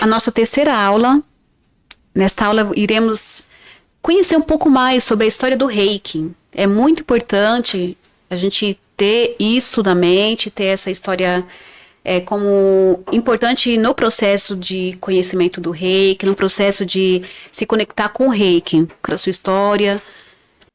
a nossa terceira aula. Nesta aula iremos conhecer um pouco mais sobre a história do Reiki. É muito importante a gente ter isso na mente, ter essa história como importante no processo de conhecimento do Reiki, no processo de se conectar com o Reiki, com a sua história.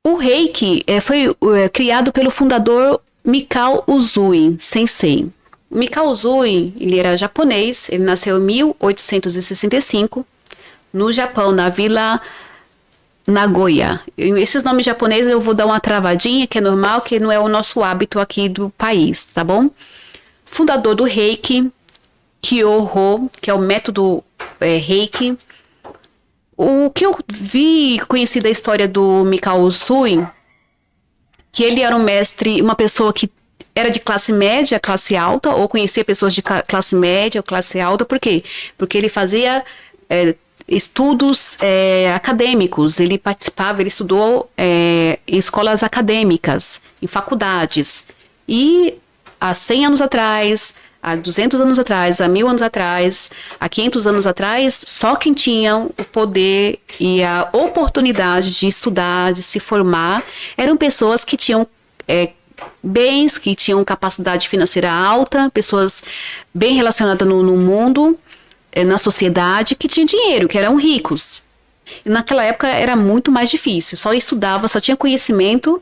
O Reiki foi criado pelo fundador Mikao Usui Sensei. O Mikao Usui, ele era japonês, ele nasceu em 1865, no Japão, na Vila Nagoya. Esses nomes japoneses eu vou dar uma travadinha, que é normal, que não é o nosso hábito aqui do país, tá bom? Fundador do Reiki, Kyoho, que é o método Reiki. O que eu conheci da história do Mikao Usui, que ele era um mestre, uma pessoa que era de classe média, classe alta, ou conhecia pessoas de classe média ou classe alta. Por quê? Porque ele fazia estudos acadêmicos, ele participava, ele estudou em escolas acadêmicas, em faculdades. E há 100 anos atrás, há 200 anos atrás, há 1000 anos atrás, há 500 anos atrás, só quem tinha o poder e a oportunidade de estudar, de se formar, eram pessoas que tinham bens, que tinham capacidade financeira alta, pessoas bem relacionadas no mundo, na sociedade, que tinham dinheiro, que eram ricos. E naquela época era muito mais difícil, só estudava, só tinha conhecimento,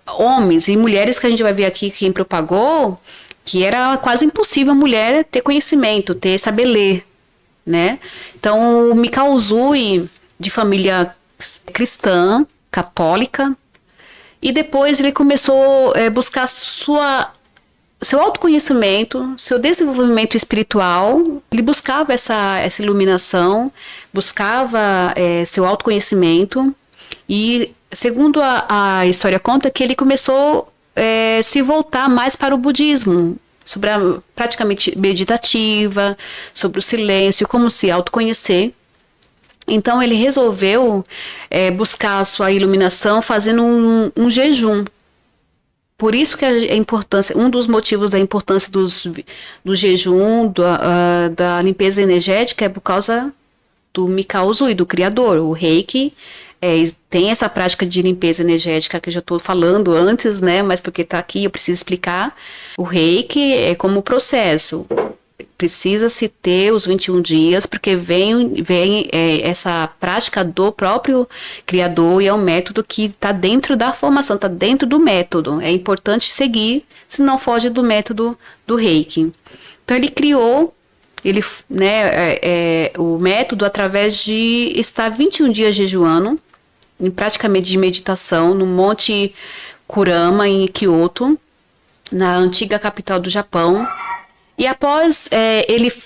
homens e mulheres, que a gente vai ver aqui quem propagou, que era quase impossível a mulher ter conhecimento, saber ler, né? Então, o Mikao Usui, de família cristã, católica, e depois ele começou a buscar seu autoconhecimento, seu desenvolvimento espiritual. Ele buscava essa iluminação, buscava seu autoconhecimento, e segundo a história conta, que ele começou se voltar mais para o budismo, sobre a prática meditativa, sobre o silêncio, como se autoconhecer. Então ele resolveu buscar a sua iluminação fazendo um jejum. Por isso que a importância, um dos motivos da importância do jejum, da limpeza energética, é por causa do Mikao Usui, do criador. O Reiki tem essa prática de limpeza energética que eu já estou falando antes, né? Mas porque está aqui, eu preciso explicar. O Reiki é como processo. Precisa-se ter os 21 dias, porque vem essa prática do próprio criador, e é um método que está dentro da formação, está dentro do método. É importante seguir, senão foge do método do Reiki. Então ele criou o método através de estar 21 dias jejuando, em praticamente de meditação, no Monte Kurama, em Kyoto, na antiga capital do Japão. E após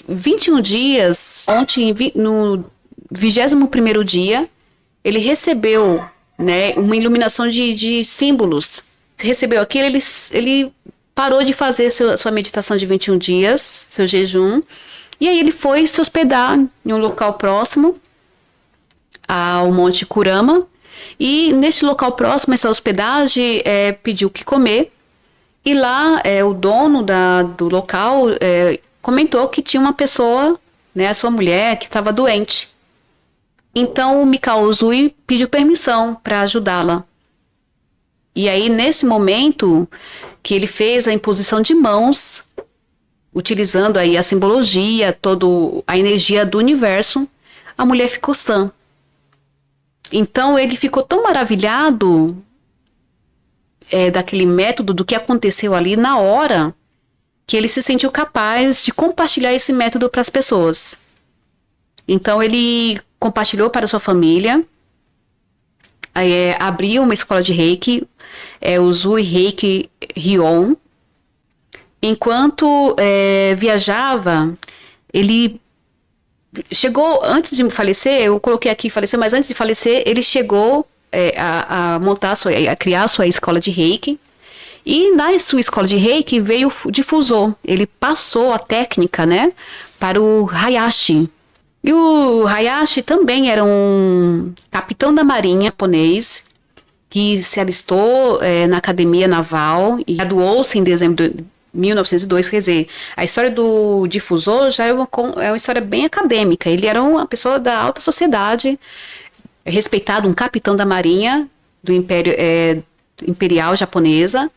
21 dias, ontem, no 21º dia, ele recebeu, né, uma iluminação de símbolos. Recebeu aquilo, ele parou de fazer sua meditação de 21 dias, seu jejum, e aí ele foi se hospedar em um local próximo ao Monte Kurama, e neste local próximo, essa hospedagem, pediu o que comer. E lá, o dono do local comentou que tinha uma pessoa, né, a sua mulher, que estava doente. Então, o Mikao Usui pediu permissão para ajudá-la. E aí, nesse momento, que ele fez a imposição de mãos, utilizando aí a simbologia, toda a energia do universo, a mulher ficou sã. Então, ele ficou tão maravilhado daquele método, do que aconteceu ali na hora, que ele se sentiu capaz de compartilhar esse método para as pessoas. Então ele compartilhou para a sua família, abriu uma escola de Reiki, Usui Reiki Ryon. Enquanto viajava, ele chegou, antes de falecer, eu coloquei aqui faleceu, mas antes de falecer, ele chegou a criar a sua escola de Reiki. E na sua escola de Reiki veio o difusor. Ele passou a técnica, né, para o Hayashi. E o Hayashi também era um capitão da marinha japonês que se alistou na academia naval e graduou-se em dezembro 1902, quer dizer, a história do difusor já é uma história bem acadêmica. Ele era uma pessoa da alta sociedade, respeitado, um capitão da marinha do Império Imperial japonesa,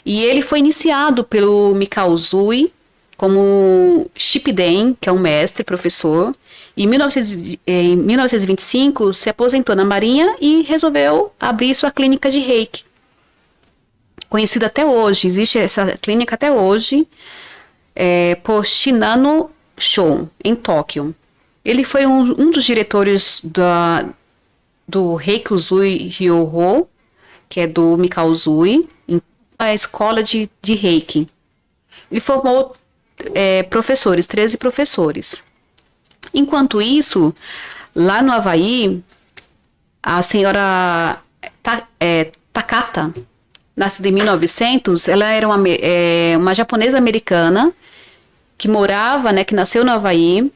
e ele foi iniciado pelo Mikao Uzui como Shippuden, que é um mestre, professor. Em 1925, se aposentou na marinha e resolveu abrir sua clínica de Reiki, conhecida até hoje. Existe essa clínica até hoje, por Shinano Shon, em Tóquio. Ele foi um dos diretores do Reiki Uzui Ryoho, que é do Mikao Uzui, a escola de Reiki. E formou professores, 13 professores. Enquanto isso, lá no Havaí, a senhora Takata, nascida em 1900, ela era uma japonesa americana que morava, que nasceu no Havaí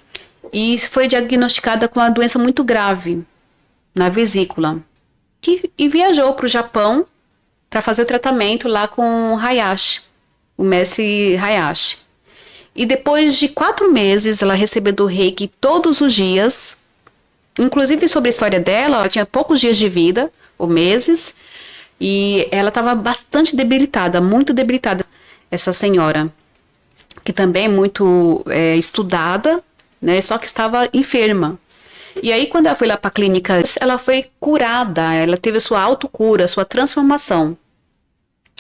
e foi diagnosticada com uma doença muito grave na vesícula. E viajou para o Japão para fazer o tratamento lá com Hayashi, o mestre Hayashi. E depois de 4 meses, ela recebeu do Reiki todos os dias, inclusive sobre a história dela, ela tinha poucos dias de vida, ou meses, e ela estava bastante debilitada, muito debilitada, essa senhora, que também é muito estudada, só que estava enferma. E aí, quando ela foi lá para a clínica, ela foi curada, ela teve a sua autocura, a sua transformação.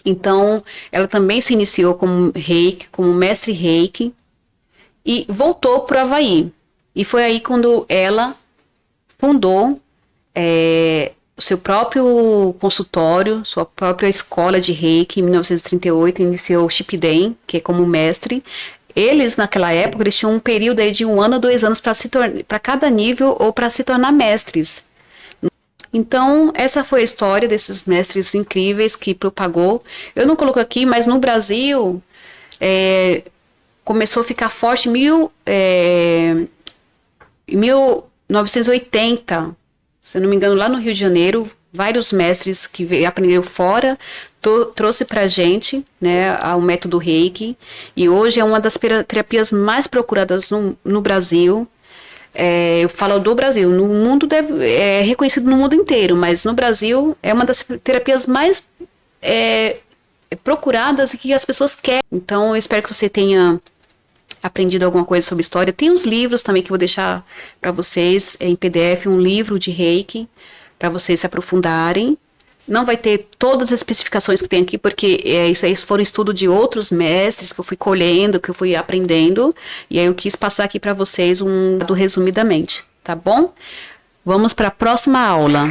Então, ela também se iniciou como Reiki, como mestre Reiki, e voltou para o Havaí. E foi aí quando ela fundou o seu próprio consultório, sua própria escola de Reiki. Em 1938, iniciou o Shippuden, que é como mestre. Eles, naquela época, eles tinham um período aí de 1 ano a 2 anos para cada nível ou para se tornar mestres. Então, essa foi a história desses mestres incríveis que propagou. Eu não coloco aqui, mas no Brasil começou a ficar forte em 1980, se eu não me engano, lá no Rio de Janeiro, vários mestres que aprenderam fora, trouxe pra gente, o método Reiki, e hoje é uma das terapias mais procuradas no Brasil. Eu falo do Brasil, no mundo é reconhecido no mundo inteiro, mas no Brasil é uma das terapias mais procuradas e que as pessoas querem. Então eu espero que você tenha aprendido alguma coisa sobre história. Tem uns livros também que eu vou deixar para vocês em PDF, um livro de Reiki, para vocês se aprofundarem. Não vai ter todas as especificações que tem aqui, porque isso aí foram estudo de outros mestres que eu fui colhendo, que eu fui aprendendo, e aí eu quis passar aqui para vocês resumidamente, tá bom? Vamos para a próxima aula.